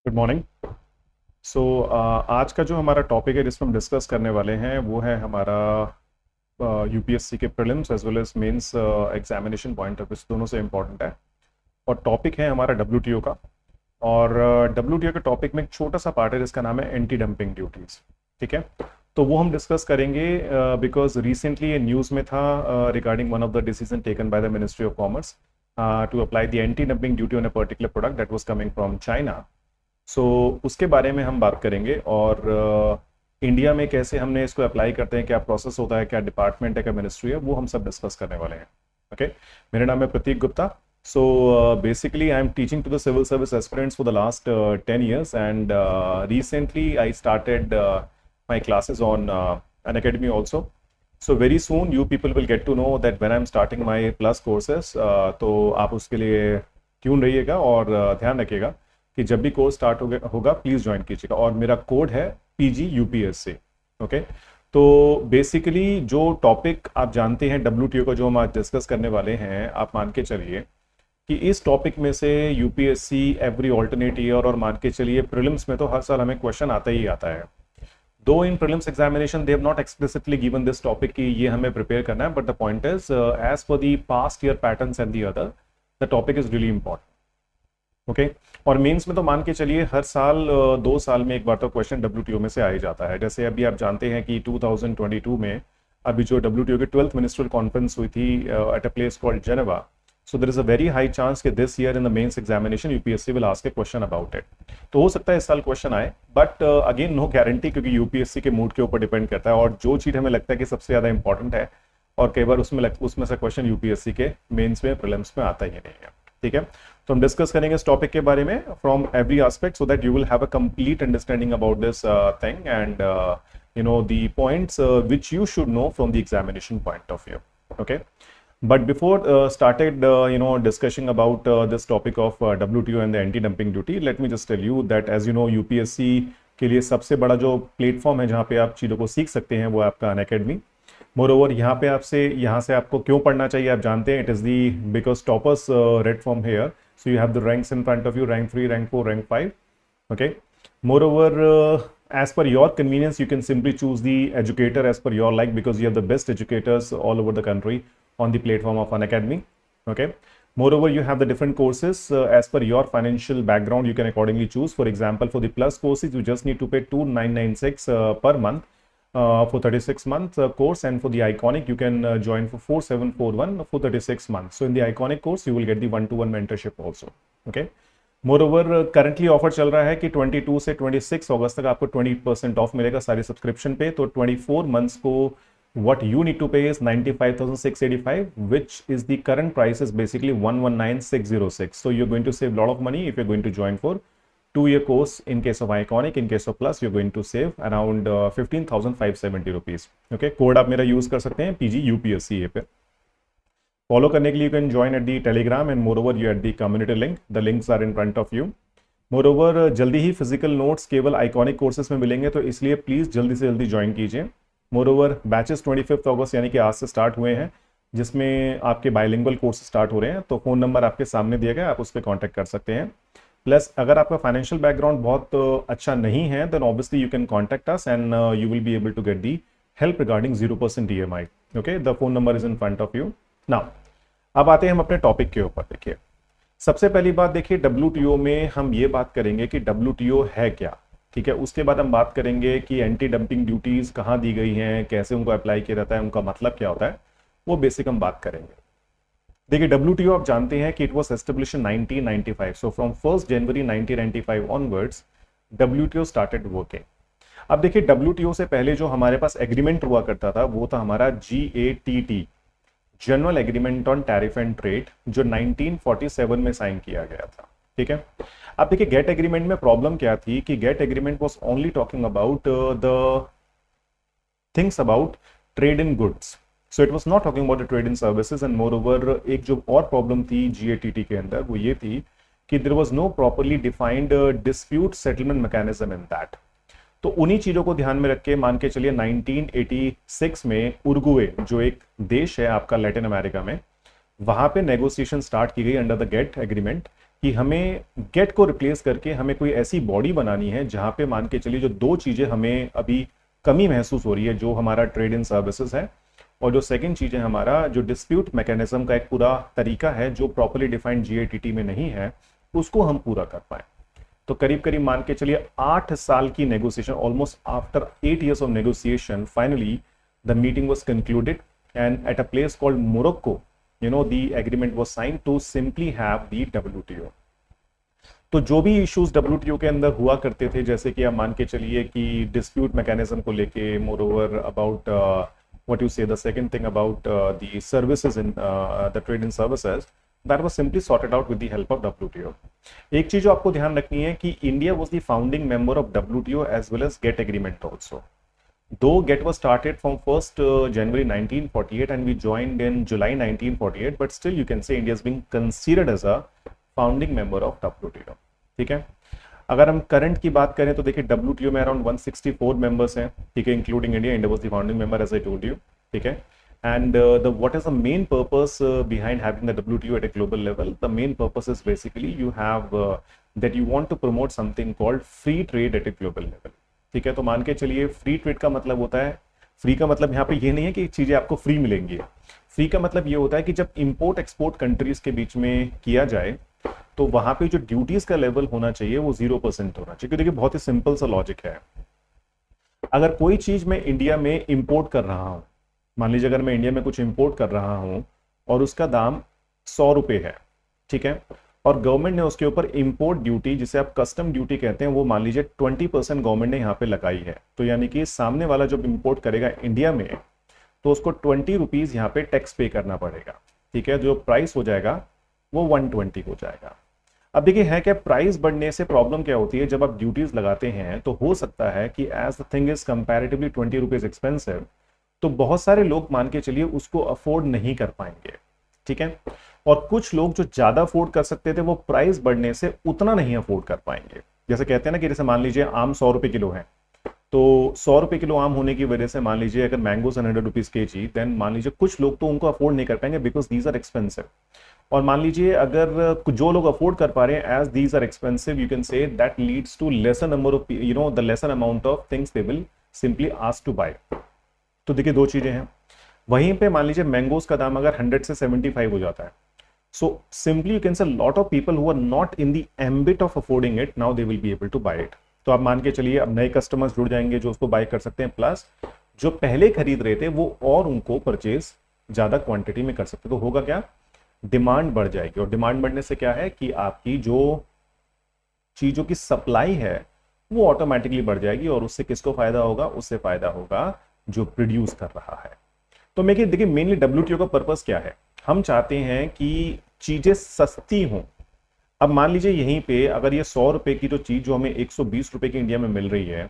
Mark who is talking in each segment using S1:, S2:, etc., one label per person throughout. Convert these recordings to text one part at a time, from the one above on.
S1: Good morning. सो आज का जो हमारा टॉपिक है जिसमें हम डिस्कस करने वाले हैं वो है हमारा यूपीएससी के prelims as well as mains examination point of दोनों से इम्पोर्टेंट है। और टॉपिक है हमारा डब्ल्यूटीओ का। और डब्ल्यूटीओ के टॉपिक में एक छोटा सा पार्ट है जिसका नाम है एंटी डंपिंग ड्यूटीज। ठीक है, तो वो हम डिस्कस करेंगे बिकॉज रिसेंटली ये न्यूज़ में था regarding one of the decision taken by the ministry of commerce to apply the anti dumping duty on a particular product that was coming from China. So उसके बारे में हम बात करेंगे और इंडिया में कैसे हमने इसको अप्लाई करते हैं, क्या प्रोसेस होता है, क्या डिपार्टमेंट है, क्या मिनिस्ट्री है, वो हम सब डिस्कस करने वाले हैं। ओके, मेरा नाम है Pratik Gupta. So basically I am teaching to the civil service aspirants for the last 10 years and recently I started my classes on an academy also. So very soon you people will get to know that when I'm starting my plus courses, तो आप उसके लिए tune रहिएगा और ध्यान रखिएगा कि जब भी कोर्स स्टार्ट होगा प्लीज ज्वाइन कीजिएगा। और मेरा कोड है पीजी यूपीएससी। ओके, तो बेसिकली जो टॉपिक आप जानते हैं डब्ल्यूटीओ का जो हम आज डिस्कस करने वाले हैं, आप मान के चलिए कि इस टॉपिक में से यूपीएससी एवरी ऑल्टरनेट ईयर और मान के चलिए प्रीलिम्स में तो हर साल हमें क्वेश्चन आता ही आता है। Though in prelims examination they have not explicitly given this topic कि ये हमें प्रिपेयर करना है, but the point is as per the past year patterns and the other the topic is really important. Okay, और mains में तो मान के चलिए हर साल 2 साल में एक बार तो क्वेश्चन डब्ल्यूटीओ में से आ ही जाता है। जैसे अभी आप जानते हैं कि 2022 में अभी जो डब्ल्यूटीओ की 12th मिनिस्ट्रियल कॉन्फ्रेंस हुई थी at a place called Geneva. So there is a very high chance कि this year in the mains examination UPSC will ask a question about it. तो हो सकता है इस साल क्वेश्चन आए, बट अगेन नो गारंटी, क्योंकि यूपीएससी के मूड के ऊपर डिपेंड करता है। और जो चीज हमें लगता है कि सबसे ज्यादा इंपॉर्टेंट है और कई बार उसमें से क्वेश्चन यूपीएससी के मेंस में प्रीलिम्स में आता ही नहीं है। ठीक है, तो हम डिस्कस करेंगे इस टॉपिक के बारे में from every aspect so that you will have a complete understanding about this thing and you know the points which you should know from the examination point of view. Okay, but before started discussing about this topic of WTO and the anti-dumping duty, let me just tell you that as you know UPSC के लिए सबसे बड़ा जो platform है जहाँ पे आप चीज़ों को सीख सकते हैं वो आपका अनअकैडमी। मोरओवर यहाँ से आपको क्यों पढ़ना चाहिए आप जानते हैं, it is the because toppers red from here, so you have the ranks in front of you, rank 3, rank 4, rank 5। okay, moreover as per your convenience you can simply choose the educator as per your like, because you have the best educators all over the country on the platform of Unacademy. Okay, moreover you have the different courses as per your financial background, you can accordingly choose. For example, for the plus courses you just need to pay 2996 per month for 36 months course, and for the iconic you can join for 4741 for 36 months. So in the iconic course you will get the one-to-one mentorship also. Okay, moreover currently offer चल रहा है कि 22 से 26 अगस्त तक आपको 20% of मिलेगा सारी subscription पे। तो 24 मंथ्स को what you need to pay is 95,685, which is the current price is basically 119,606. So you are going to save lot of money if you are going to join for 2 year course. In case of iconic, in case of plus you're going to save around 15,570 rupees. Okay, code आप मेरा use कर सकते हैं PG UPSC पे। Follow करने के लिए you can join at the Telegram and moreover you at the community link, the links are in front of you. Moreover जल्दी ही फिजिकल नोट्स केवल आइकॉनिक कोर्सेज में मिलेंगे, तो इसलिए प्लीज जल्दी से जल्दी ज्वाइन कीजिए। मोरओवर बैचेस 25 अगस्त यानी कि आज से स्टार्ट हुए हैं, जिसमें आपके बायलिंगुअल कोर्स स्टार्ट हो रहे हैं। तो फोन नंबर आपके सामने दिया गया, आप उस पर कॉन्टैक्ट कर सकते हैं। प्लस अगर आपका फाइनेंशियल बैकग्राउंड बहुत अच्छा नहीं है then obviously you can contact us and you will be able to get the help regarding 0% EMI. Okay, the phone number is in front of you now. अब आते हैं हम अपने टॉपिक के ऊपर। देखिए, सबसे पहली बात देखिए डब्ल्यूटीओ में हम ये बात करेंगे कि डब्ल्यूटीओ है क्या। ठीक है, उसके बाद हम बात करेंगे कि एंटी डंपिंग ड्यूटीज कहाँ दी गई हैं, कैसे उनको अप्लाई किया जाता है, उनका मतलब क्या होता है, वो बेसिक हम बात करेंगे। देखिए, डब्ल्यूटीओ आप जानते हैं कि it was established in 1995। So from 1 January 1995 onwards WTO started working. अब देखिए, डब्ल्यूटीओ से पहले जो हमारे पास एग्रीमेंट हुआ करता था वो था हमारा GATT, general agreement on tariff and trade, जो 1947 में साइन किया गया था। ठीक है, अब देखिए गेट एग्रीमेंट में प्रॉब्लम क्या थी कि GATT agreement was only talking about the things about trade in goods, so it was not talking about the trade in services. And moreover एक जो और प्रॉब्लम थी GATT के अंदर वो ये थी कि there was no properly defined dispute settlement mechanism in that. तो उन्हीं चीजों को ध्यान में रख के मान के चलिए 1986 में उरुग्वे जो एक देश है आपका लैटिन अमेरिका में, वहां पे नेगोशिएशन स्टार्ट की गई अंडर द गेट एग्रीमेंट कि हमें गेट को रिप्लेस करके हमें कोई ऐसी बॉडी बनानी है जहां पे मान के चलिए जो दो चीजें हमें अभी कमी महसूस हो रही है, जो हमारा ट्रेड इन सर्विसेज है और जो सेकंड चीज है हमारा जो डिस्प्यूट मैकेनिज्म का एक पूरा तरीका है जो प्रॉपर्ली डिफाइंड जीएटीटी में नहीं है, उसको हम पूरा कर पाए। तो करीब करीब मान के चलिए 8 साल की negotiation, almost after 8 years of negotiation, finally the meeting was concluded and eight a place called Morocco, the agreement was signed to simply have the WTO। तो जो भी इश्यूज WTO के अंदर हुआ करते थे, जैसे कि आप मान के चलिए कि डिस्प्यूट मैकेनिज्म को लेके, moreover about what you say the second thing about the services in the trade in services, that was simply sorted out with the help of WTO। एक चीज जो आपको ध्यान रखनी है कि India was the founding member of WTO as well as GATT agreement also. Though GET was started from 1st January 1948 and we joined in July 1948, but still you can say India is being considered as a founding member of WTO। ठीक है, अगर हम current की बात करें तो देखिए WTO में अराउंड 164 मेंबर्स हैं, ठीक है, including India. India was the founding member as I told you, ठीक है। And the what is the main purpose behind having the WTO at a global level? The main purpose is basically you have that you want to promote something called free trade at a global level। ठीक है, तो मान के चलिए free trade का मतलब होता है, फ्री का मतलब यहाँ पे ये नहीं है कि चीजें आपको फ्री मिलेंगी। फ्री का मतलब ये होता है कि जब इंपोर्ट एक्सपोर्ट कंट्रीज के बीच में किया जाए तो वहां पे जो ड्यूटीज का लेवल होना चाहिए वो 0% होना चाहिए। देखिए बहुत ही सिंपल सा लॉजिक है, अगर कोई चीज मैं इंडिया में इंपोर्ट कर रहा हूं, मान लीजिए अगर मैं इंडिया में कुछ इंपोर्ट कर रहा हूं और उसका दाम 100 रुपए है, ठीक है, और गवर्नमेंट ने उसके ऊपर इंपोर्ट ड्यूटी, जिसे आप कस्टम ड्यूटी कहते हैं, वो मान लीजिए 20% गवर्नमेंट ने यहाँ पे लगाई है, तो यानी कि सामने वाला जब इंपोर्ट करेगा इंडिया में तो उसको 20 रुपीज यहाँ पे टैक्स पे करना पड़ेगा। ठीक है, जो प्राइस हो जाएगा वो 120 हो जाएगा। अब देखिए है क्या, प्राइस बढ़ने से प्रॉब्लम क्या होती है, जब आप ड्यूटीज लगाते हैं तो हो सकता है कि as the thing is comparatively 20 rupees expensive, तो बहुत सारे लोग मान के चलिए उसको अफोर्ड नहीं कर पाएंगे। ठीक है, और कुछ लोग जो ज्यादा अफोर्ड कर सकते थे वो प्राइस बढ़ने से उतना नहीं अफोर्ड कर पाएंगे। जैसे कहते हैं ना कि जैसे मान लीजिए आम 100 रुपए किलो है, तो 100 रुपए किलो आम होने की वजह से मान लीजिए अगर मैंगोस 100 रुपीज केजी, देन मान लीजिए कुछ लोग तो उनको अफोर्ड नहीं कर पाएंगे बिकॉज दीज आर एक्सपेंसिव। और मान लीजिए अगर जो लोग अफोर्ड कर पा रहे हैं, as these are expensive, you can say that leads to lesser number of the lesser amount of things they will simply ask to buy. तो देखिए दो चीजें हैं, वहीं पे मान लीजिए मैंगोस का दाम अगर 100 से 75 हो जाता है, so simply you can say lot of people who are not in the ambit of affording it, now they will be able to buy it। तो आप मान के चलिए अब नए कस्टमर्स जुड़ जाएंगे जो उसको बाय कर सकते हैं, प्लस जो पहले खरीद रहे थे वो और उनको परचेज ज्यादा क्वांटिटी में कर सकते। तो होगा क्या, डिमांड बढ़ जाएगी, और डिमांड बढ़ने से क्या है कि आपकी जो चीजों की सप्लाई है वो ऑटोमेटिकली बढ़ जाएगी, और उससे किसको फायदा होगा, उससे फायदा होगा जो प्रोड्यूस कर रहा है। तो मैं देखिए मेनली WTO का पर्पस क्या है, हम चाहते हैं कि चीजें सस्ती हों। अब मान लीजिए यहीं पे अगर ये 100 रुपए की जो चीज जो हमें 120 रुपए की इंडिया में मिल रही है,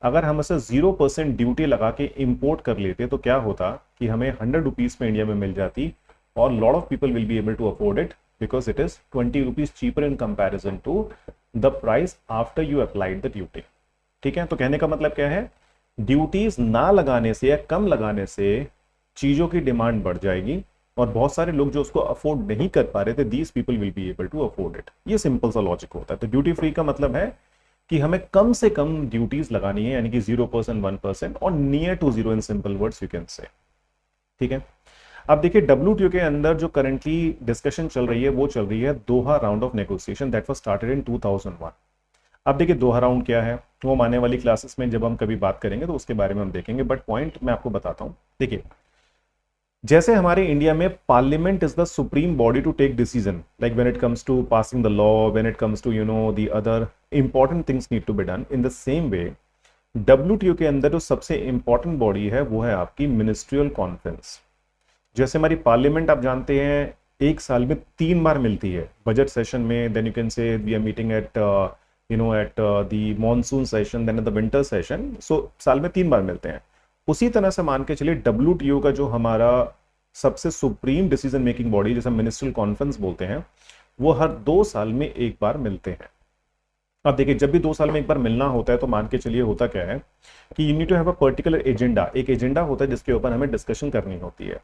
S1: अगर हम इसे 0% ड्यूटी लगा के इंपोर्ट कर लेते तो क्या होता कि हमें 100 रुपीज में इंडिया में मिल जाती, और lot of people will be able to afford it because it is 20 rupees cheaper in comparison to the price after you applied the duty. ठीक है, तो कहने का मतलब क्या है, ड्यूटीज ना लगाने से या कम लगाने से चीजों की डिमांड बढ़ जाएगी, और बहुत सारे लोग जो उसको अफोर्ड नहीं कर पा रहे थे, these people will be able to afford it. ये सिंपल सा लॉजिक होता है। तो ड्यूटी फ्री का मतलब है कि हमें कम से कम ड्यूटीज लगानी है, यानी कि 0%, 1% और near to 0 in simple words you can say. ठीक है, अब देखिए WTO के अंदर जो करंटली डिस्कशन चल रही है वो चल रही है Doha round of negotiation that was started in 2001। अब देखिए दोहा राउंड क्या है वो आने वाली क्लासेस में जब हम कभी बात करेंगे तो उसके बारे में हम देखेंगे, बट पॉइंट मैं आपको बताता हूं। देखिए जैसे हमारे इंडिया में parliament is the supreme body to take decision, like when it comes to passing the law, when it comes to the other important things need to be done, in the same way WTO के अंदर जो सबसे important body है वो है आपकी ministerial conference. जैसे हमारी पार्लियामेंट आप जानते हैं एक साल में 3 बार मिलती है, बजट सेशन में, then you can say we are meeting at at the monsoon session, then at the winter session. So साल में 3 बार मिलते हैं। उसी तरह से मान के चलिए WTO का जो हमारा सबसे सुप्रीम डिसीजन मेकिंग बॉडी, जैसे मिनिस्ट्रियल कॉन्फ्रेंस बोलते हैं, वो हर 2 साल में एक बार मिलते हैं। अब देखिए जब भी 2 साल में एक बार मिलना होता है तो मान के चलिए होता क्या है कि you need to have a particular agenda, एक एजेंडा होता है जिसके ऊपर हमें डिस्कशन करनी होती है।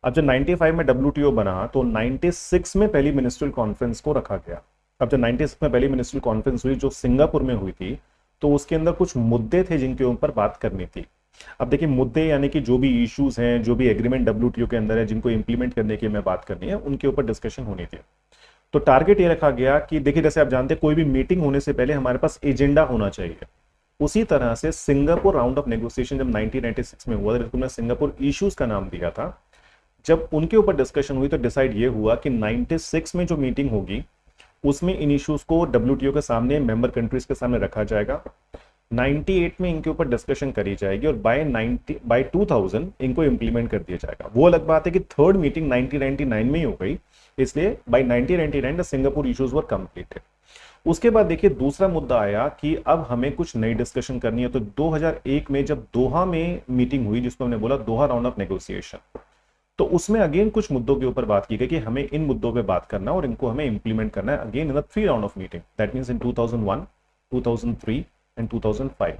S1: अब जब 95 में WTO बना तो 96 में पहली मिनिस्ट्रियल कॉन्फ्रेंस को रखा गया। अब जब 96 में पहली मिनिस्ट्रियल कॉन्फ्रेंस हुई जो सिंगापुर में हुई थी, तो उसके अंदर कुछ मुद्दे थे जिनके ऊपर बात करनी थी। अब देखिए मुद्दे यानी कि जो भी इश्यूज हैं, जो भी एग्रीमेंट डब्ल्यूटीओ के अंदर है जिनको इंप्लीमेंट करने की हमें बात करनी है, उनके ऊपर डिस्कशन होनी थी। तो टारगेट ये रखा गया कि देखिए जैसे आप जानते हैं कोई भी मीटिंग होने से पहले हमारे पास एजेंडा होना चाहिए। उसी तरह से सिंगापुर राउंड ऑफ नेगोशिएशन जब 1996 में हुआ, जिसको हमने सिंगापुर इश्यूज का नाम दिया था, जब उनके ऊपर डिस्कशन हुई तो डिसाइड ये हुआ कि 96 में जो मीटिंग होगी उसमें इन इश्यूज को डब्ल्यूटीओ के सामने, मेंबर कंट्रीज के सामने रखा जाएगा। 98 में इनके ऊपर डिस्कशन करी जाएगी और बाय 2000 इनको इंप्लीमेंट कर दिया जाएगा। वो अलग बात है कि थर्ड मीटिंग 1999 में ही हो गई, इसलिए by 1999 the Singapore issues were completed. उसके बाद देखिए दूसरा मुद्दा आया कि अब हमें कुछ नई डिस्कशन करनी है। तो 2001 में जब दोहा में मीटिंग हुई, जिसको हमने बोला दोहा राउंड ऑफ नेगोशिएशन, तो उसमें अगेन कुछ मुद्दों के ऊपर बात की गई कि हमें इन मुद्दों पे बात करना और इनको हमें इंप्लीमेंट करना है again in the 3 round of meeting, that means in 2001, 2003 and 2005।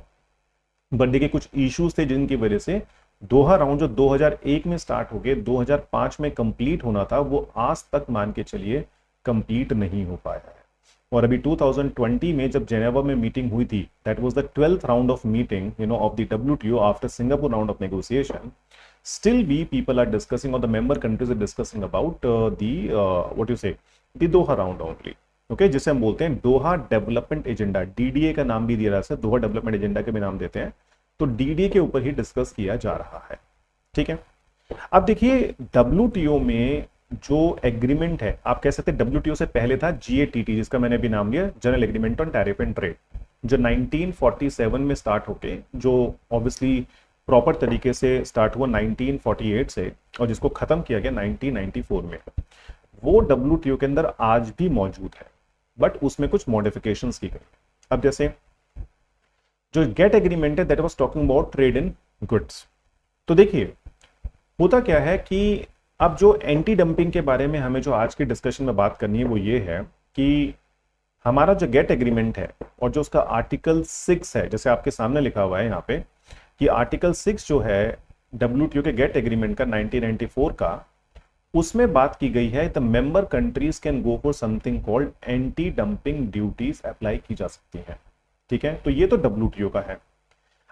S1: But देखिए कुछ इश्यूज थे जिनकी वजह से दोहा राउंड जो 2001 में स्टार्ट हो गए, 2005 में कंप्लीट होना था, वो आज तक मान के चलिए कंप्लीट नहीं हो पाया है। और अभी 2020 में जब जेनेवा में मीटिंग हुई थी, that was the 12th round of meeting of the WTO after Singapore round of negotiation, still we people are discussing or the member countries are discussing about the what you say the Doha round only, okay, जिसे हम बोलते हैं दोहा development agenda. DDA का नाम भी दिया जा सकता है, दोहा डेवलपमेंट एजेंडा के भी नाम देते हैं। तो डीडीए के ऊपर ही डिस्कस किया जा रहा है, ठीक है। अब देखिए डब्ल्यूटीओ में जो एग्रीमेंट है, आप कह सकते हैं डब्ल्यूटीओ से पहले था जीएटीटी, जिसका मैंने भी नाम लिया, general agreement on tariff and trade, जो 1947 में स्टार्ट होके, जो ऑब्वियसली प्रॉपर तरीके से स्टार्ट हुआ 1948 से और जिसको खत्म किया गया 1994 में, वो डब्ल्यूटीओ के अंदर आज भी मौजूद है, बट उसमें कुछ मॉडिफिकेशंस की गई। अब जैसे जो गेट एग्रीमेंट है, that was talking about trade in goods. तो देखिए होता क्या है कि अब जो एंटी डंपिंग के बारे में हमें जो आज की डिस्कशन में बात करनी है वो ये है कि हमारा जो गेट एग्रीमेंट है और जो उसका आर्टिकल 6 है, जैसे आपके सामने लिखा हुआ है यहाँ पे कि आर्टिकल 6 जो है डब्ल्यूटीओ के गेट एग्रीमेंट का 1994 का, उसमें बात की गई है the member countries can go for something called anti dumping duties apply की जा सकती हैं, ठीक है। तो ये तो डब्ल्यूटीओ का है।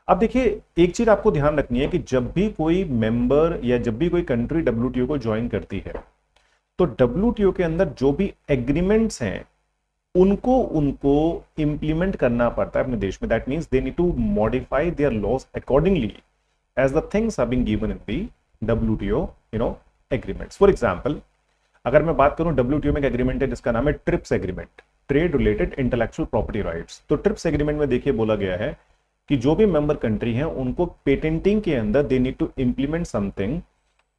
S1: अब देखिए एक चीज आपको ध्यान रखनी है कि जब भी कोई मेंबर या जब भी कोई कंट्री डब्ल्यूटीओ को ज्वाइन करती है, तो डब्ल्यूटीओ के अंदर जो भी एग्रीमेंट्स हैं उनको इंप्लीमेंट करना पड़ता है अपने देश में। That means they need to modify their laws accordingly as the things are being given in the WTO agreements. For example, अगर मैं बात करूं डब्ल्यूटीओ में एक एग्रीमेंट है जिसका नाम है trips agreement, trade related intellectual property rights. तो ट्रिप्स एग्रीमेंट में देखिए बोला गया है कि जो भी मेंबर कंट्री हैं उनको पेटेंटिंग के अंदर they need to implement something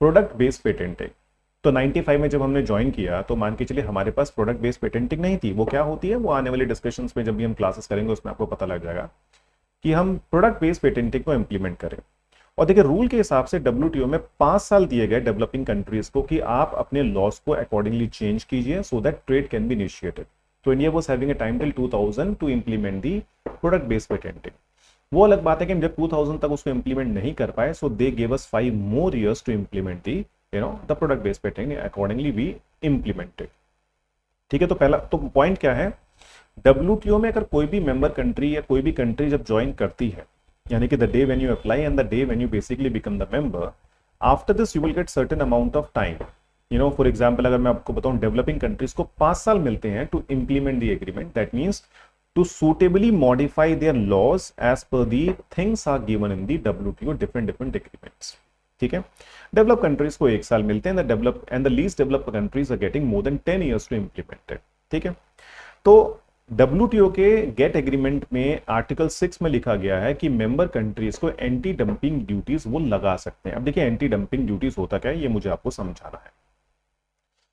S1: product based patenting. तो 95 में जब हमने ज्वाइन किया तो मान के चलिए हमारे पास प्रोडक्ट बेस्ड पेटेंटिंग नहीं थी। वो क्या होती है, वो आने वाले डिस्कशंस में जब भी हम क्लासेस करेंगे उसमें आपको पता लग जाएगा कि हम प्रोडक्ट बेस्ड पेटेंटिंग को इंप्लीमेंट करें। और देखिए रूल के हिसाब से डब्ल्यूटीओ में 5 साल दिए गए डेवलपिंग कंट्रीज को कि आप अपने लॉस को अकॉर्डिंगली चेंज कीजिए so that trade can be initiated. तो India was having a time till 2000 to implement the product based patenting. वो अलग बात है कि हम जब 2000 तक उसको इंप्लीमेंट नहीं कर पाए, so they give us 5 more years to implement the the product based patenting, accordingly we implemented, ठीक है। तो पहला तो पॉइंट क्या है, डब्ल्यूटीओ में अगर कोई भी मेंबर कंट्री या कोई भी कंट्री जब ज्वाइन करती है, यानी कि the day when you apply and the day when you basically become the member, after this you will gate certain amount of time. For example अगर मैं आपको बताऊं, डेवलपिंग कंट्रीज को 5 साल मिलते हैं to implement the agreement, that means to suitably modify their laws as per the things are given in the WTO different agreements, ठीक है। डेवलप कंट्रीज को 1 साल मिलते हैं, the least developed countries are getting more than 10 years to implement it, ठीक है। तो WTO के गेट एग्रीमेंट में आर्टिकल 6 में लिखा गया है कि मेंबर कंट्रीज को एंटी डंपिंग ड्यूटीज वो लगा सकते हैं। अब देखिए एंटी डंपिंग ड्यूटीज होता क्या है ये मुझे आपको समझाना है।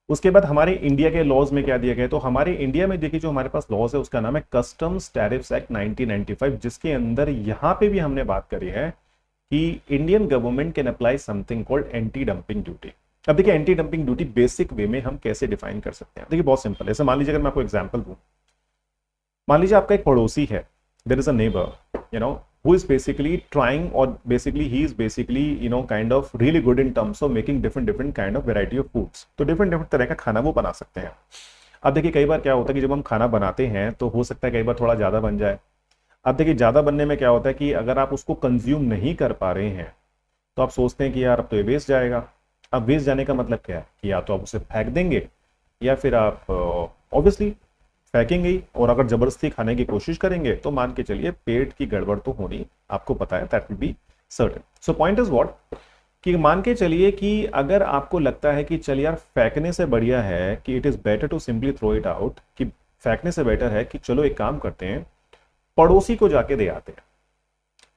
S1: उसके बाद हमारे इंडिया के लॉज में क्या दिया गया है, तो हमारे इंडिया में देखिए जो हमारे पास लॉज है उसका नाम है कस्टम्स टैरिफ्स एक्ट 1995, जिसके अंदर यहां पे भी हमने बात करी है कि Indian government can apply something called anti dumping duty. अब देखिए anti dumping duty basic way में हम कैसे डिफाइन कर सकते हैं, देखिए बहुत सिंपल है। जैसे मान लीजिए अगर मैं आपको एग्जांपल दूं, मान लीजिए आपका एक पड़ोसी है, there is a neighbour who is basically trying, or basically he is basically kind of really good in terms of making different kind of variety of foods। तो different तरह का खाना वो बना सकते हैं। अब देखिए कई बार क्या होता है कि जब हम खाना बनाते हैं तो हो सकता है कई बार थोड़ा ज़्यादा बन जाए। अब देखिए ज़्यादा बनने में क्या होता है कि अगर आप उसको कंज्यूम नहीं कर पा रहे हैं तो आप सोचते हैं कि यार अब तो ये वेस्ट जाएगा। अब वेस्ट जाने का मतलब क्या है कि या तो आप उसे फेंक देंगे या फिर आप ऑब्वियसली फेंकेंगे ही, और अगर जबरदस्ती खाने की कोशिश करेंगे तो मान के चलिए पेट की गड़बड़ तो होनी आपको पता है, that will be certain. So point is what कि मान के चलिए कि अगर आपको लगता है कि चल यार फेंकने से बढ़िया है कि it is better to simply throw it out, कि फेंकने से बेटर है कि चलो एक काम करते हैं पड़ोसी को जाके दे आते हैं।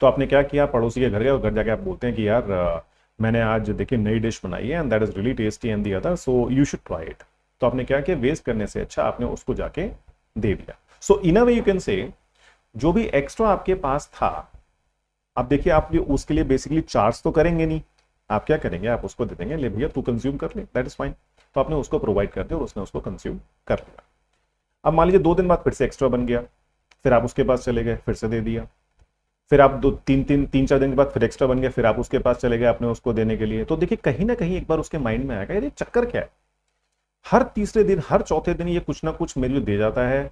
S1: तो आपने क्या किया, पड़ोसी के घर गए और घर जाके आप बोलते हैं कि यार मैंने आज देखिए नई डिश बनाई है and that is really tasty and the other so you should try it. तो आपने क्या किया, वेस्ट करने से अच्छा आपने उसको जाके दे दिया। सो in a way you can से जो भी एक्स्ट्रा आपके पास था, अब देखिए आप उसके लिए बेसिकली चार्ज तो करेंगे नहीं, आप क्या करेंगे, आप उसको दे देंगे ले भैया तू कंज्यूम कर ले, दैट इज फाइन। तो आपने उसको प्रोवाइड कर दिया और उसने उसको कंज्यूम कर लिया। अब मान लीजिए 2 दिन बाद फिर से एक्स्ट्रा बन गया, फिर आप उसके पास चले गए फिर से दे दिया, फिर आप 2 3 4 दिन के बाद फिर एक्स्ट्रा बन गया, फिर आप उसके पास चले गए आपने उसको देने के लिए। तो देखिए कहीं ना कहीं एक बार उसके माइंड में आएगा यार ये चक्कर क्या है, हर तीसरे दिन हर चौथे दिन ये कुछ ना कुछ मेरे लिए दे जाता है,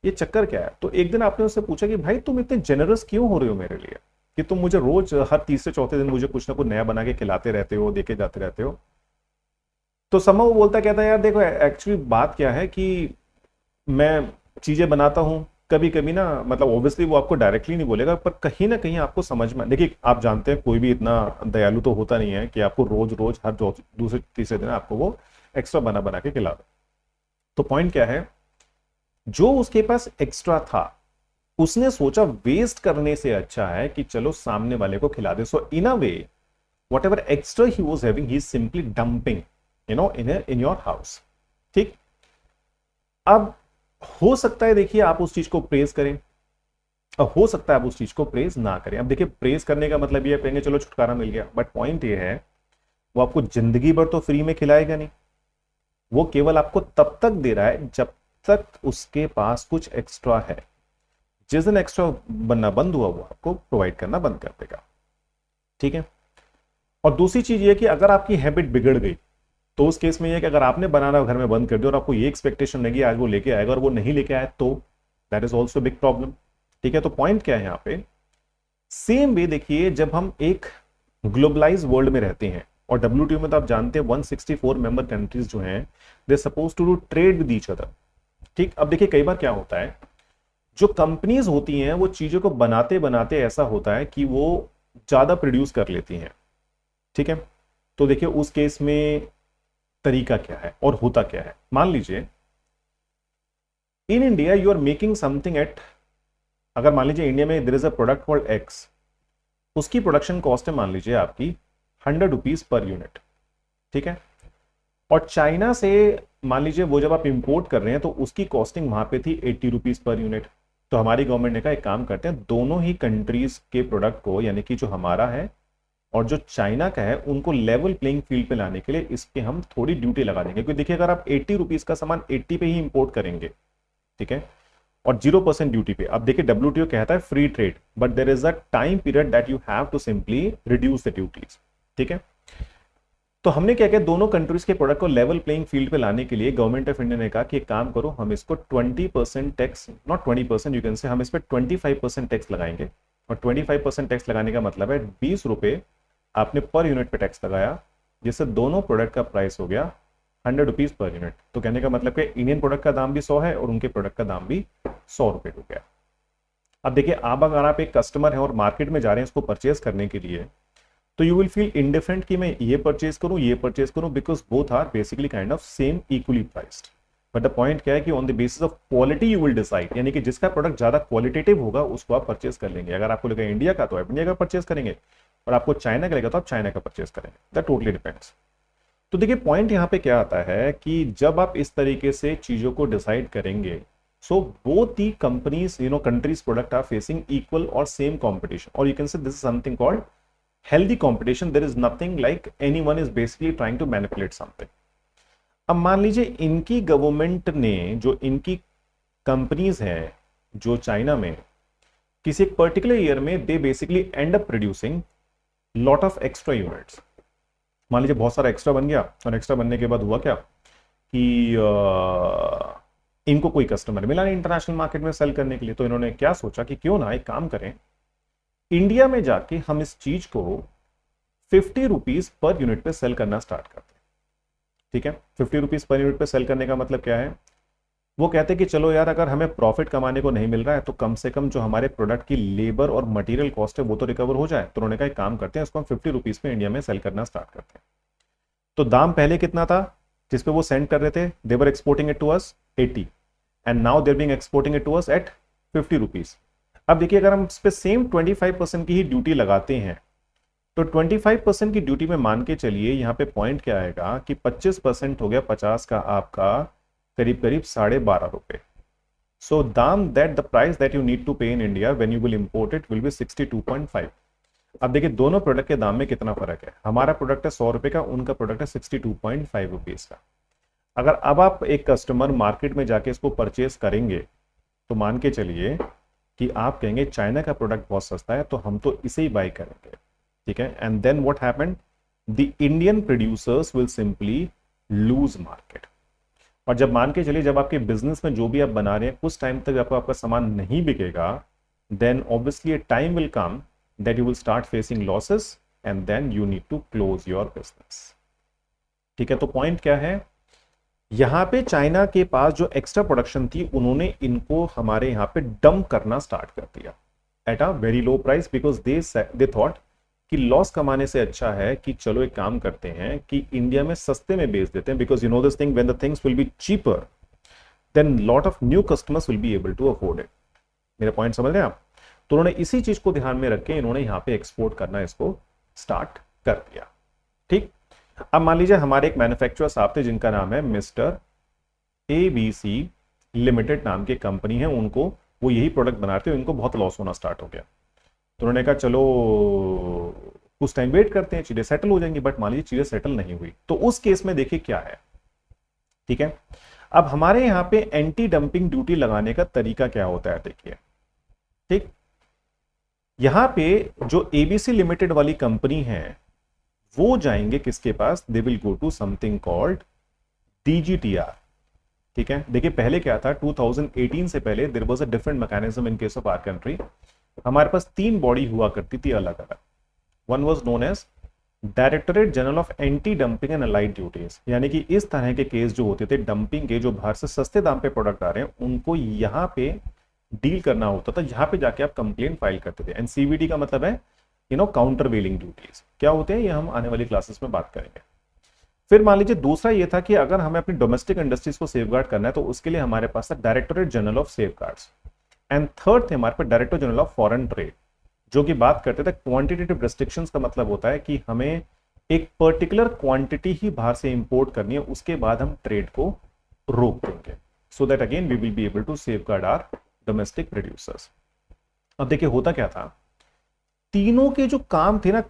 S1: ये चक्कर क्या है। तो एक दिन आपने उससे पूछा कि भाई तुम इतने जेनरस क्यों हो रहे हो मेरे लिए, कि तुम मुझे रोज हर तीसरे चौथे दिन मुझे कुछ ना कुछ नया बना के खिलाते रहते हो, देके जाते रहते हो। तो समय वो बोलता कहता है यार देखो एक्चुअली बात क्या है कि मैं चीजें बनाता हूँ कभी कभी ना, मतलब ऑब्वियसली वो आपको डायरेक्टली नहीं बोलेगा पर कहीं ना कहीं आपको समझ में, देखिए आप जानते हैं कोई भी इतना दयालु तो होता नहीं है कि आपको रोज रोज हर दूसरे तीसरे दिन आपको वो एक्स्ट्रा बना बना के खिला दे। तो पॉइंट क्या है, जो उसके पास एक्स्ट्रा था उसने सोचा वेस्ट करने से अच्छा है कि चलो सामने वाले को खिला दे। So in a way whatever extra he was having he is simply dumping in your house. ठीक, अब हो सकता है देखिए आप उस चीज को प्रेज करें, अब हो सकता है आप उस चीज को प्रेज ना करें। अब देखिए प्रेज करने का मतलब ये कहेंगे चलो छुटकारा मिल गया, बट पॉइंट ये है वो आपको जिंदगी भर तो फ्री में खिलाएगा नहीं, वो केवल आपको तब तक दे रहा है जब तक उसके पास कुछ एक्स्ट्रा है। जिस दिन एक्स्ट्रा बनना बंद हुआ वो आपको प्रोवाइड करना बंद कर देगा। ठीक है, और दूसरी चीज ये कि अगर आपकी हैबिट बिगड़ गई तो उस केस में ये कि अगर आपने बनाना घर में बंद कर दिया और आपको ये एक्सपेक्टेशन लगी आज वो लेके आएगा और वो नहीं लेके आया तो that is also big problem. ठीक है, तो पॉइंट क्या है यहां पे, सेम वे देखिए जब हम एक ग्लोबलाइज वर्ल्ड में रहते हैं और WTO में तो आप जानते हैं 164 मेंबर कंट्रीज जो हैं they suppose to do trade with each other. ठीक, अब देखिए कई बार क्या होता है जो कंपनीज होती हैं वो चीजों को बनाते बनाते ऐसा होता है कि वो ज्यादा प्रोड्यूस कर लेती हैं। ठीक है, तो देखिए उस केस में तरीका क्या है और होता क्या है, मान लीजिए in India you are making something at, अगर मान लीजिए इंडिया में there is a product called X, उसकी प्रोडक्शन कॉस्ट है मान लीजिए आपकी 100 रुपीज पर यूनिट। ठीक है, और चाइना से मान लीजिए वो जब आप इंपोर्ट कर रहे हैं तो उसकी कॉस्टिंग वहां पे थी 80 रुपीज पर यूनिट। तो हमारी गवर्नमेंट ने कहा एक काम करते हैं दोनों ही कंट्रीज के प्रोडक्ट को, यानी कि जो हमारा है और जो चाइना का है उनको लेवल प्लेइंग फील्ड पे लाने के लिए इस पे हम थोड़ी ड्यूटी लगा देंगे। क्योंकि देखिए अगर आप 80 रुपीज का सामान 80 पे ही इंपोर्ट करेंगे, ठीक है, और 0% ड्यूटी पे, अब देखिए WTO कहता है free trade but there is a time period that you have to simply reduce the duties. ठीक है, तो हमने क्या किया, दोनों कंट्रीज के प्रोडक्ट को लेवल प्लेइंग फील्ड पे लाने के लिए गवर्नमेंट ऑफ इंडिया ने कहा कि एक काम करो हम इसको 20% टैक्स, नॉट 20% यू कैन से, हम इस पर 25% टैक्स लगाएंगे। और 25% टैक्स लगाने का मतलब है 20 रुपए आपने पर यूनिट पे टैक्स लगाया, जिससे दोनों प्रोडक्ट का प्राइस हो गया 100 रुपीज पर यूनिट। तो कहने का मतलब कि इंडियन प्रोडक्ट का दाम भी 100 है और उनके प्रोडक्ट का दाम भी 100 रुपए हो गया। अब देखिए आप अगर आप एक कस्टमर हैं और मार्केट में जा रहे हैं इसको परचेज करने के लिए, तो यू विल फील इंडिफरेंट कि मैं ये परचेज करूं because both are basically kind of same equally priced. But the point क्या है कि on the basis of quality you will decide, यानी कि जिसका प्रोडक्ट ज्यादा क्वालिटेटिव होगा उसको आप परचेज कर लेंगे। अगर आपको लगा इंडिया का तो आप इंडिया का परचेज करेंगे और आपको चाइना का लगेगा तो आप चाइना का परचेज करेंगे, दैट टोटली डिपेंड्स। तो देखिए पॉइंट यहाँ पे क्या आता है कि जब आप इस तरीके से चीजों को डिसाइड करेंगे, so both the companies countries product are facing equal और सेम कॉम्पिटिशन, और you can say this is something called healthy competition. There is nothing like anyone is basically trying to manipulate something. अब मान लीजिए इनकी government ने, जो इनकी companies हैं जो चाइना में, किसी एक पर्टिकुलर ईयर में they basically and up producing lot of extra units. मान लीजिए बहुत सारा एक्स्ट्रा बन गया और एक्स्ट्रा बनने के बाद हुआ क्या कि इनको कोई कस्टमर मिला नहीं इंटरनेशनल मार्केट में सेल करने के लिए, तो इन्होंने क्या सोचा कि क्यों ना एक काम करें, इंडिया में जाके हम इस चीज को 50 रुपीज पर यूनिट पे सेल करना स्टार्ट करते हैं। ठीक है, 50 रुपीज पर यूनिट पे सेल करने का मतलब क्या है, वो कहते हैं कि चलो यार, अगर हमें प्रॉफिट कमाने को नहीं मिल रहा है तो कम से कम जो हमारे प्रोडक्ट की लेबर और मटेरियल कॉस्ट है वो तो रिकवर हो जाए। तो उन्होंने कहा एक काम करते हैं, इसको हम 50 रुपीज पे इंडिया में सेल करना स्टार्ट करते हैं। तो दाम पहले कितना था जिसपे वो सेंड कर रहे थे, they were exporting it to us 80 and now they're being exporting it to us at 50 rupees. अब देखिए, अगर हम इस पे सेम 25% की ही ड्यूटी लगाते हैं तो 25% की ड्यूटी में मान के चलिए, यहाँ पे पॉइंट क्या आएगा कि 25% हो गया 50 का आपका करीब करीब 12.5 रुपए। सो दाम that the price that you need to pay in India when you will import it will be 62.5। अब देखिए दोनों प्रोडक्ट के दाम में कितना फर्क है, हमारा प्रोडक्ट है 100 रुपए का, उनका प्रोडक्ट है 62.5 रुपीज का। अगर अब आप एक कस्टमर मार्केट में जाके इसको परचेस करेंगे तो मान के चलिए कि आप कहेंगे चाइना का प्रोडक्ट बहुत सस्ता है तो हम तो इसे ही बाय करेंगे। ठीक है, and then what happened, the Indian producers will simply lose market. और जब मान के चलिए, जब आपके बिजनेस में जो भी आप बना रहे हैं कुछ टाइम तक जब आपका सामान नहीं बिकेगा, then obviously a time will come that you will start facing losses and then you need to close your business. ठीक है, तो पॉइंट क्या है, यहां पे चाइना के पास जो एक्स्ट्रा प्रोडक्शन थी उन्होंने इनको हमारे यहां पे डंप करना स्टार्ट कर दिया at a very low price, because they thought कि लॉस कमाने से अच्छा है कि चलो एक काम करते हैं कि इंडिया में सस्ते में बेच देते हैं, because you know this thing, when the things will be cheaper then lot of new customers will be able to afford it. मेरा पॉइंट समझ रहे हैं आप? तो उन्होंने इसी चीज को ध्यान में रख के इन्होंने यहां पे एक्सपोर्ट करना इसको स्टार्ट कर दिया। ठीक, अब मान लीजिए हमारे एक मैन्युफैक्चरर साहब थे जिनका नाम है मिस्टर ABC लिमिटेड नाम की कंपनी है, उनको वो यही प्रोडक्ट बनाते हैं, उनको बहुत लॉस होना स्टार्ट हो गया। तो उन्होंने कहा चलो कुछ टाइम वेट करते हैं, चीजें सेटल हो जाएंगी। बट मान लीजिए चीजें सेटल नहीं हुई, तो उस केस में देखिए क्या है। ठीक है, अब हमारे यहां पे एंटी डंपिंग ड्यूटी लगाने का तरीका क्या होता है, देखिए। ठीक, यहां पे जो ABC लिमिटेड वाली कंपनी है वो जाएंगे किसके पास, they will go to something called DGTR। ठीक है, देखिए पहले क्या था, 2018 से पहले there was a different mechanism in case of our country. हमारे पास 3 बॉडी हुआ करती थी अलग अलग। One was known as directorate general of anti dumping and allied duties, यानी कि इस तरह के केस जो होते थे डंपिंग के, जो बाहर से सस्ते दाम पे प्रोडक्ट आ रहे हैं उनको यहाँ पे डील करना होता था, यहाँ पे जाके आप कंप्लेन फाइल करते थे। एंड CVD का मतलब है काउंटर वेलिंग ड्यूटीज क्या होते हैं, ये हम आने वाली क्लासेस में बात करेंगे। फिर मान लीजिए दूसरा ये था कि अगर हमें अपनी डोमेस्टिक इंडस्ट्रीज को सेफगार्ड करना है तो उसके लिए हमारे पास था directorate general of safeguards. And third थे हमारे पास director general of foreign trade, जो कि बात करते थे क्वांटिटेटिव रेस्ट्रिक्शंस का मतलब होता है कि हमें एक पर्टिकुलर क्वांटिटी ही बाहर से इंपोर्ट करनी है, उसके बाद हम ट्रेड को रोक देंगे, so that again we will be able to safeguard our domestic producers. अब देखिए होता क्या था, तीनों के जो काम थे ना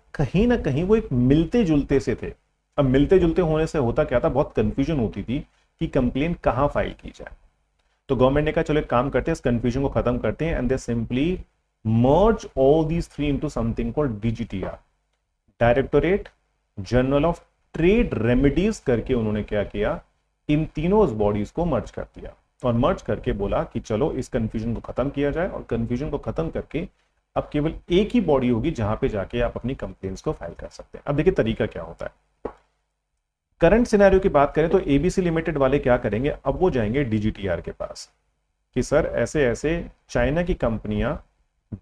S1: कहीं वो एक मिलते जुलते से थे। अब मिलते जुलते होने से होता क्या था, बहुत कंफ्यूजन होती थी कि कंप्लेन कहां फाइल की जाए। तो गवर्नमेंट ने कहा चलो एक काम करते हैं, इस कंफ्यूजन को खत्म करते हैं, and they simply merge all these 3 into something called DGTR, directorate general of trade remedies करके उन्होंने क्या किया, इन तीनों बॉडीज को मर्ज कर दिया और मर्ज करके बोला कि चलो इस कंफ्यूजन को खत्म किया जाए, और कंफ्यूजन को खत्म करके अब केवल एक ही बॉडी होगी जहां पे जाके आप अपनी कंप्लेंट्स को फाइल कर सकते हैं। अब देखिए तरीका क्या होता है, करंट सिनेरियो की बात करें तो ABC लिमिटेड वाले क्या करेंगे, अब वो जाएंगे DGTR के पास कि सर ऐसे ऐसे चाइना की कंपनियां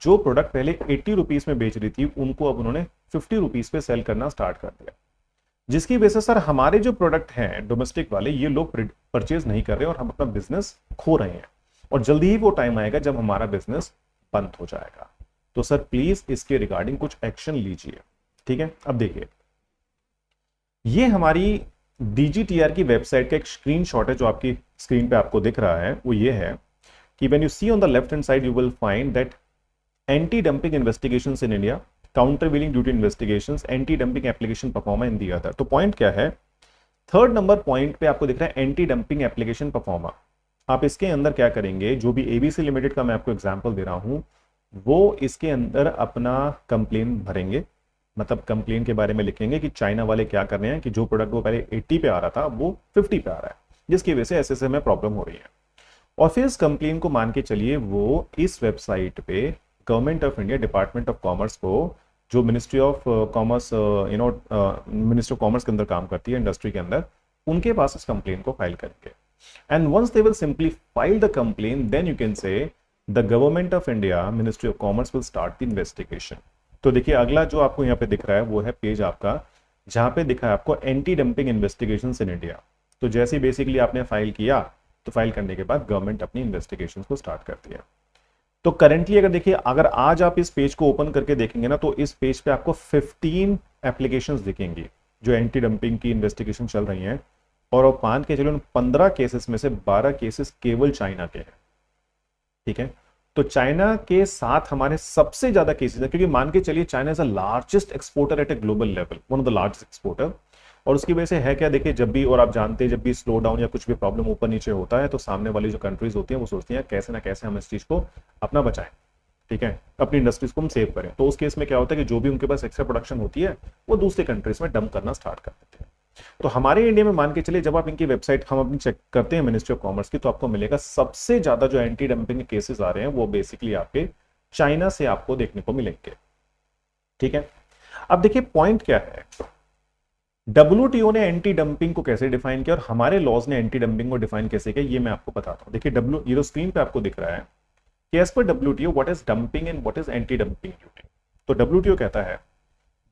S1: जो प्रोडक्ट पहले 80 रुपीज में बेच रही थी उनको अब उन्होंने 50 रुपीज पे सेल करना स्टार्ट कर दिया, जिसकी वजह से सर हमारे जो प्रोडक्ट हैं डोमेस्टिक वाले ये लोग परचेज नहीं कर रहे और हम अपना बिजनेस खो रहे हैं, और जल्दी ही वो टाइम आएगा जब हमारा बिजनेस बंद हो जाएगा। तो सर प्लीज इसके रिगार्डिंग कुछ एक्शन लीजिए। ठीक है, अब देखिए ये हमारी DGTR की वेबसाइट का एक स्क्रीनशॉट है जो आपकी स्क्रीन पे आपको दिख रहा है। वो ये है कि when you see on the left hand side you will find that anti dumping investigations in India, countervailing duty investigations, anti dumping application proforma in the other. तो पॉइंट क्या है, 3rd नंबर पॉइंट पे आपको दिख रहा है anti dumping application pro forma. आप इसके अंदर क्या करेंगे, जो भी ABC लिमिटेड का मैं आपको एग्जांपल दे रहा हूं वो इसके अंदर अपना कंप्लेन भरेंगे, मतलब कंप्लेन के बारे में लिखेंगे कि चाइना वाले क्या कर रहे हैं कि जो प्रोडक्ट वो पहले 80 पे आ रहा था वो 50 पे आ रहा है, जिसकी वजह से ऐसे में प्रॉब्लम हो रही है। और फिर इस कंप्लेन को मान के चलिए वो इस वेबसाइट पे government of India, department of commerce को, जो ministry of commerce ministry of commerce के अंदर काम करती है इंडस्ट्री के अंदर, उनके पास इस कंप्लेन को फाइल करेंगे. And once they will simply file the complain, then you can say the government of India, ministry of commerce will start the investigation. तो देखिए अगला जो आपको यहाँ पे दिख रहा है वो है पेज आपका, जहां पे दिखा है आपको anti dumping investigations in India. तो जैसे बेसिकली आपने फाइल किया, तो फाइल करने के बाद गवर्नमेंट अपनी इन्वेस्टिगेशंस को स्टार्ट करती है. तो करंटली अगर देखिए, अगर आज आप इस पेज को ओपन करके देखेंगे ना, तो इस पेज पे आपको 15 एप्लीकेशंस दिखेंगी जो एंटी डंपिंग की इन्वेस्टिगेशन चल रही हैं. और वो मान के चलो उन 15 केसेस में से 12 केसेस केवल चाइना के हैं. ठीक है, तो चाइना के साथ हमारे सबसे ज्यादा केसेस है, क्योंकि मान के चलिए China is the largest exporter at a global level, one of the largest exporter. और उसकी वजह से है क्या, देखिए जब भी, और आप जानते हैं जब भी स्लो डाउन या कुछ भी प्रॉब्लम ऊपर नीचे होता है, तो सामने वाली जो कंट्रीज होती हैं वो सोचती हैं कैसे ना कैसे हम इस चीज को अपना बचाएं. ठीक है, अपनी इंडस्ट्रीज को हम सेव करें. तो उस केस में क्या होता है कि जो भी उनके पास एक्स्ट्रा प्रोडक्शन होती है वो दूसरे कंट्रीज में डंप करना स्टार्ट कर देते हैं. तो हमारे इंडिया में मान के चलिए, जब आप इनकी वेबसाइट हम अपनी चेक करते हैं मिनिस्ट्री ऑफ कॉमर्स की, तो आपको मिलेगा सबसे ज्यादा जो एंटी डंपिंग के केसेस आ रहे हैं वो बेसिकली आपके चाइना से आपको देखने को मिलेंगे. ठीक है, अब देखिए पॉइंट क्या है, डब्ल्यूटीओ ने एंटी डंपिंग को कैसे डिफाइन किया और हमारे लॉज ने एंटी डंपिंग को डिफाइन कैसे किया, ये मैं आपको बताता हूं. देखिए ये जो स्क्रीन पे आपको दिख रहा है कि as per WTO what is dumping and what is anti dumping duty. तो डब्ल्यूटीओ कहता है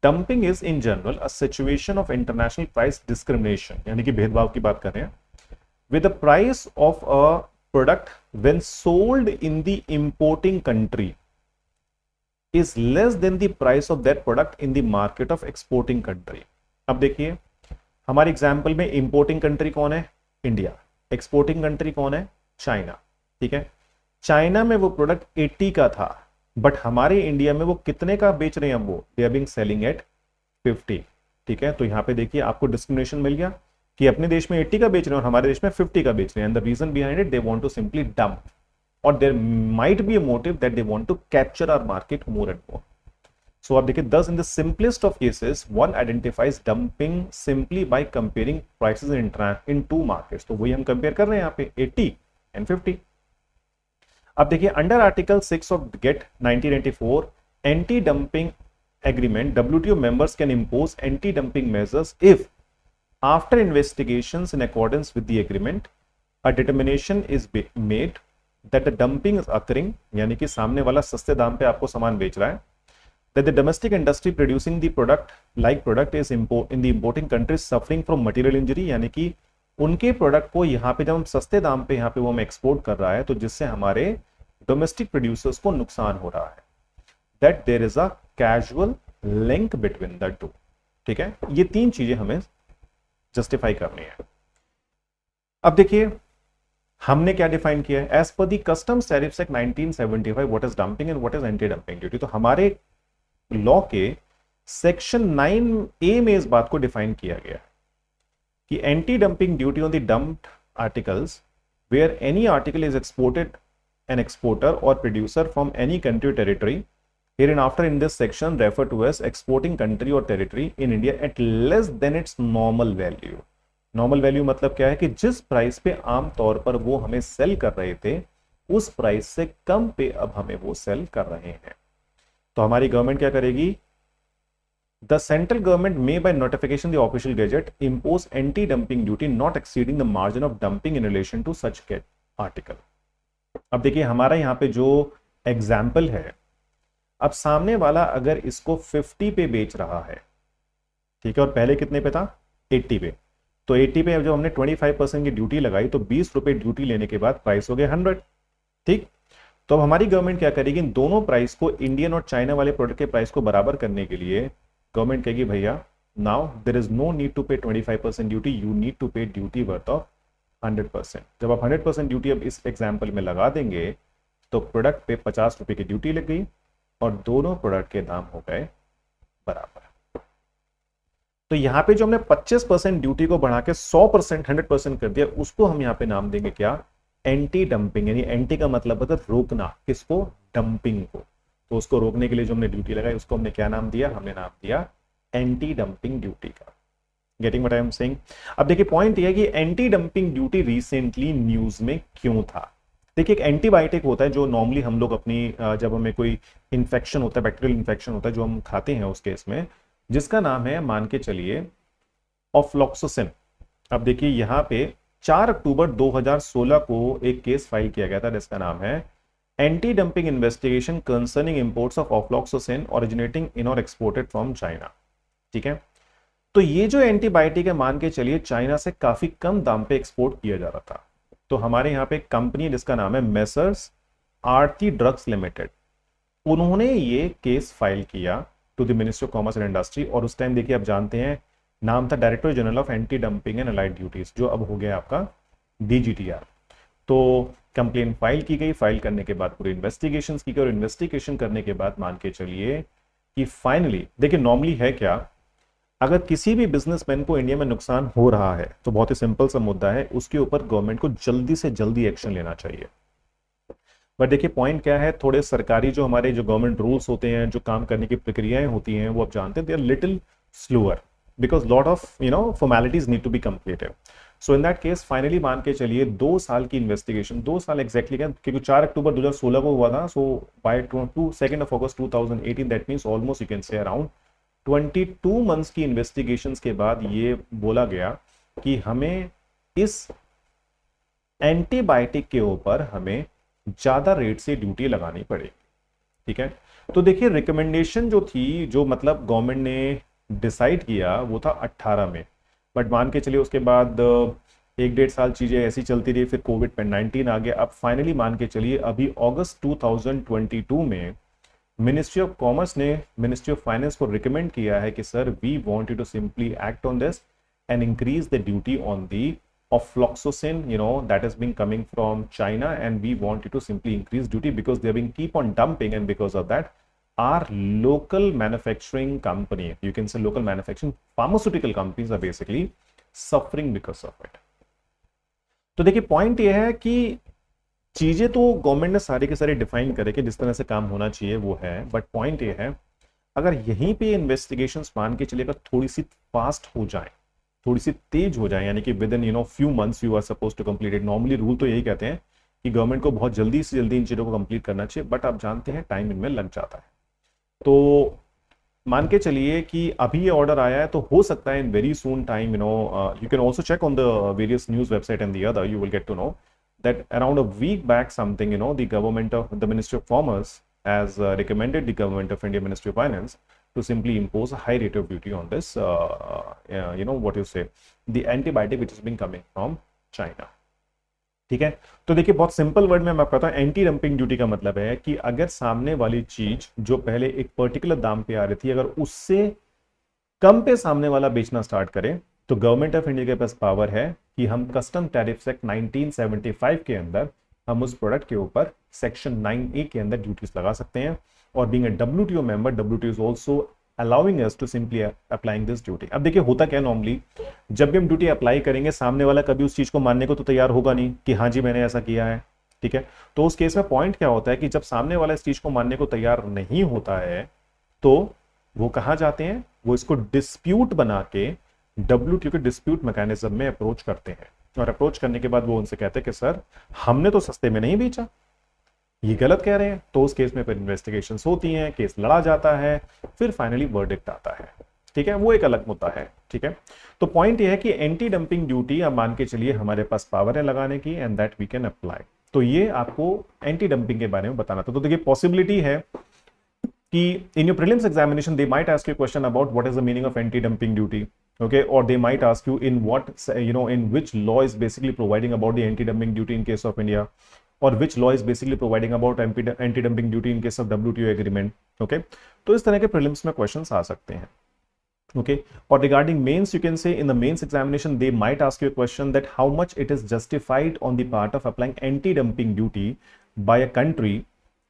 S1: dumping is in general a situation of international price discrimination, यानी कि भेदभाव की बात कर रहे हैं, with the price of a product when sold in the importing country is less than the price of that product in the market of exporting country. अब देखिए हमारे एग्जाम्पल में इंपोर्टिंग कंट्री कौन है, इंडिया. एक्सपोर्टिंग कंट्री कौन है, China. ठीक है, चाइना में वो प्रोडक्ट 80 का था, बट हमारे इंडिया में वो कितने का बेच रहे हैं, वो they are being selling at 50. ठीक है, तो यहां पे देखिए आपको डिस्क्रिमिनेशन मिल गया कि अपने देश में 80 का बेच रहे हैं और हमारे देश में 50 का बेच रहे हैं. And the reason behind it, they want to simply dump, or there might be a motive that they want to capture our market more and more. So आप देखिए, thus in the simplest of cases one identifies dumping simply by comparing prices in two markets. तो वही हम compare कर रहे हैं यहाँ पे 80 and 50. अब देखिए under article 6 of GATT 1994 anti dumping agreement, WTO members can impose anti-dumping measures if after investigations in accordance with the agreement a determination is made that the dumping is occurring, यानी कि सामने वाला सस्ते दाम पे आपको सामान बेच रहा है, that the domestic industry producing the product is in the importing countries suffering from material injury, यानी कि उनके प्रोडक्ट को यहाँ पे जब हम सस्ते दाम पे यहाँ पे वो हम एक्सपोर्ट कर रहा है, तो जिससे हमारे डोमेस्टिक प्रोड्यूसर्स को नुकसान हो रहा है, that there is a causal link between the two. ठीक है, ये तीन चीजें हमें जस्टिफाई करनी है. अब देखिए हमने क्या डिफाइन किया है, as per the customs tariffs act 1975 what is dumping and what is anti dumping duty. तो हमारे लॉ के सेक्शन 9A में इस बात को डिफाइन किया गया कि anti dumping duty on the dumped articles where any article is exported an exporter or producer from any country territory hereinafter in this section refer to as exporting country or territory in India at less than its normal value. Normal value मतलब क्या है कि जिस price पे आम तौर पर वो हमें सेल कर रहे थे उस प्राइस से कम पे अब हमें वो सेल कर रहे हैं. तो हमारी गवर्नमेंट क्या करेगी, the central government may by notification the official gazette impose anti dumping duty not exceeding the margin of dumping in relation to such article. अब देखिए हमारा यहाँ पे जो एग्जाम्पल है, अब सामने वाला अगर इसको 50 पे बेच रहा है, ठीक है, और पहले कितने पे था, 80 पे, तो 80 पे जब हमने 25% की ड्यूटी लगाई तो 20 रुपए ड्यूटी लेने के बाद प्राइस हो गया 100. ठीक, तो अब हमारी गवर्नमेंट क्या करेगी, इन दोनों प्राइस को, इंडियन और चाइना वाले प्रोडक्ट के प्राइस को बराबर करने के लिए गवर्नमेंट कहेगी भैया now there is no need to pay 25% duty, you need to pay duty worth of 100%. जब आप 100% ड्यूटी अब इस एग्जाम्पल में लगा देंगे तो प्रोडक्ट पे 50 रुपए की ड्यूटी लग गई और दोनों प्रोडक्ट के दाम हो गए बराबर. तो यहां पे जो हमने 25% ड्यूटी को बढ़ा के 100% 100% कर दिया, उसको हम यहां पे नाम देंगे क्या, एंटी डंपिंग. यानी एंटी का मतलब होता है रोकना, किसको, डंपिंग को. तो उसको रोकने के लिए जो हमने ड्यूटी लगाई उसको हमने क्या नाम दिया, हमने नाम दिया एंटी डंपिंग ड्यूटी का. Getting what I am saying. अब देखिए पॉइंट ये है कि anti dumping duty recently news में क्यों था. देखिए, एक एंटीबायोटिक होता है जो नॉर्मली हम लोग अपनी जब हमें कोई इन्फेक्शन होता है, बैक्टीरियल इन्फेक्शन होता है, जो हम खाते हैं उस केस में, जिसका नाम है, मान के चलिए, ऑफ्लॉक्सोसिन। अब देखिए यहाँ पे 4 अक्टूबर 2016 को एक केस फाइल किया गया था जिसका नाम है anti dumping investigation concerning imports of ofloxacin originating in or exported from China. ठीक है, तो ये जो एंटीबायोटिक है, मान के चलिए चाइना से काफी कम दाम पे एक्सपोर्ट किया जा रहा था। तो हमारे यहाँ पे एक कंपनी है जिसका नाम है मेसर्स आरती ड्रग्स लिमिटेड, उन्होंने ये केस फाइल किया to the ministry of commerce and industry. और उस टाइम देखिए, आप जानते हैं, नाम था director general of anti dumping and allied duties, जो अब हो गया आपका डीजीटीआर। तो कंप्लेन फाइल की गई, फाइल करने के बाद पूरी इन्वेस्टिगेशन की गई, और इन्वेस्टिगेशन करने के बाद मान के चलिए कि फाइनली, देखिए नॉर्मली है क्या, अगर किसी भी बिजनेसमैन को इंडिया में नुकसान हो रहा है तो बहुत ही सिंपल सा मुद्दा है, उसके ऊपर गवर्नमेंट को जल्दी से जल्दी एक्शन लेना चाहिए। बट देखिए पॉइंट क्या है, थोड़े सरकारी जो हमारे जो गवर्नमेंट रूल्स होते हैं, जो काम करने की प्रक्रियाएं होती हैं, वो आप जानते हैं, they are little slower because lot of formalities need to be completed. So in that case finally मान के चलिए 2 साल की इन्वेस्टिगेशन, 2 साल एग्जैक्टली क्या, क्योंकि 4 अक्टूबर 2016 को हुआ था, so by 2 August 2018, that means almost you can say around 22 months की इन्वेस्टिगेशन के बाद ये बोला गया कि हमें इस एंटीबायोटिक के ऊपर हमें ज्यादा रेट से ड्यूटी लगानी पड़ेगी। ठीक है, तो देखिए रिकमेंडेशन जो थी, जो मतलब गवर्नमेंट ने डिसाइड किया, वो था 18 में। बट मान के चलिए उसके बाद 1-1.5 साल चीजें ऐसी चलती रही, फिर कोविड-19 आ गया। अब फाइनली मान के चलिए अभी अगस्त 2022 में मिनिस्ट्री ऑफ कॉमर्स ने मिनिस्ट्री ऑफ फाइनेंस को रिकमेंड किया है कि sir we want you to simply act on this and increase the duty on the ofloxacin, that has been coming from China, and we want you to simply increase duty because they have been keep on dumping, and because of that our local manufacturing company, you can say local manufacturing pharmaceutical companies are basically suffering because of it। तो देखिए point ये है कि चीजें तो government ने सारी के सारी डिफाइन करे कि जिस तरह से काम होना चाहिए वो है, बट पॉइंट ये है, अगर यहीं पे इन्वेस्टिगेशंस मान के चलिएगा थोड़ी सी फास्ट हो जाए, थोड़ी सी तेज हो जाए, यानी कि within few months you are suppose to complete it. Normally rule तो यही कहते हैं कि गवर्नमेंट को बहुत जल्दी से जल्दी इन चीजों को कंप्लीट करना चाहिए, बट आप जानते हैं टाइम इनमें लग जाता है। तो मान के चलिए कि अभी ये ऑर्डर आया है, तो हो सकता है in very soon time, you can also check on the various news website and the other, you will get to know that around a week back something, the government of the Ministry of Commerce has recommended the government of India Ministry of Finance to simply impose a high rate of duty on this, what you say, the antibiotic which has been coming from China। ठीक है, तो देखिए बहुत simple word में मैं आपको बताऊं, anti dumping duty का मतलब है कि अगर सामने वाली चीज जो पहले एक पर्टिकुलर दाम पे आ रही थी, अगर उससे कम पे सामने वाला बेचना स्टार्ट करे, तो गवर्नमेंट ऑफ इंडिया के पास पावर है कि हम कस्टम टैरिफ एक्ट 1975 के अंदर हम उस प्रोडक्ट के ऊपर सेक्शन 9A के अंदर ड्यूटीज लगा सकते हैं। और being a WTO member, WTO is also allowing us to simply applying this duty. अब देखिए होता क्या, नॉर्मली जब भी हम ड्यूटी अप्लाई करेंगे, सामने वाला कभी उस चीज को मानने को तो तैयार होगा नहीं कि हाँ जी मैंने ऐसा किया है। ठीक है, तो उस केस में पॉइंट क्या होता है कि जब सामने वाला इस चीज को मानने को तैयार नहीं होता है, तो वो कहाँ जाते हैं, वो इसको डिस्प्यूट बना के WTO के डिस्प्यूट मैकेनिज्म में अप्रोच करते हैं। और अप्रोच करने के बाद वो उनसे कहते हैं कि सर हमने तो सस्ते में नहीं बेचा, ये गलत कह रहे हैं। तो उस केस में फिर इन्वेस्टिगेशंस होती हैं, केस लड़ा जाता है, फिर फाइनली वर्डिक्ट आता है। ठीक है, वो एक अलग मुद्दा है। ठीक है, तो पॉइंट ये है कि एंटी डंपिंग ड्यूटी अब मान के चलिए हमारे पास पावर है लगाने की, and that we can apply. तो ये आपको एंटी डंपिंग के बारे में बताना था। तो देखिए पॉसिबिलिटी है कि in your prelims examination they might ask you a question about what is the meaning of anti-dumping duty, okay, or they might ask you in what, in which law is basically providing about the anti-dumping duty in case of India, or which law is basically providing about anti-dumping duty in case of WTO agreement, okay। तो इस तरह के prelims में questions आ सकते हैं, okay। और regarding mains, you can say in the mains examination they might ask you a question that how much it is justified on the part of applying anti-dumping duty by a country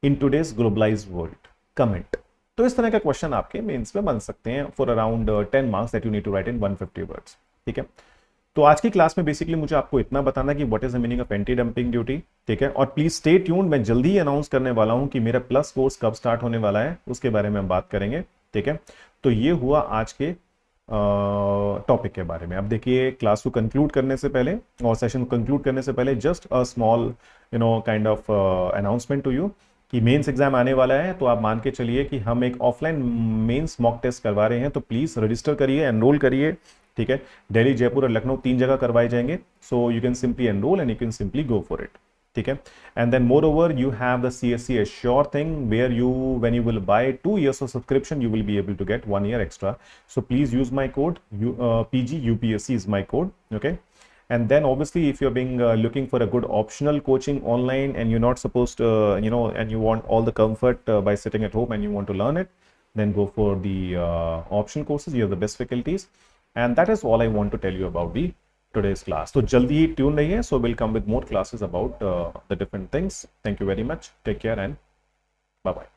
S1: in today's globalized world, comment. तो इस तरह का question आपके mains में बन सकते हैं for around 10 marks that you need to write in 150 words. ठीक है, तो आज की क्लास में बेसिकली मुझे आपको इतना बताना कि what is the meaning of anti dumping duty. ठीक है, और प्लीज स्टे ट्यून्ड, मैं जल्दी ही अनाउंस करने वाला हूं कि मेरा प्लस कोर्स कब स्टार्ट होने वाला है, उसके बारे में हम बात करेंगे। ठीक है, तो ये हुआ आज के टॉपिक के बारे में। अब देखिए, क्लास को कंक्लूड करने से पहले और सेशन कंक्लूड करने से पहले just a small kind of announcement to you कि मेंस एग्जाम आने वाला है, तो आप मान के चलिए कि हम एक ऑफलाइन मेंस मॉक टेस्ट करवा रहे हैं, तो प्लीज़ रजिस्टर करिए, एनरोल करिए, ठीक है। दिल्ली, जयपुर और लखनऊ 3 जगह करवाए जाएंगे, so you can simply enroll and you can simply go for it, ठीक है। And then moreover you have the CSC Assure thing where you, when you will buy 2 years of subscription, you will be able to get 1 year extra. So please use my code, PG UPSC is my code, okay. And then obviously if you're being looking for a good optional coaching online and you're not supposed to and you want all the comfort by sitting at home and you want to learn it, then go for the option courses. You have the best faculties, and that is all I want to tell you about the today's class. So jaldi hi tune rahiye, so we'll come with more classes about the different things. Thank you very much, take care and bye bye.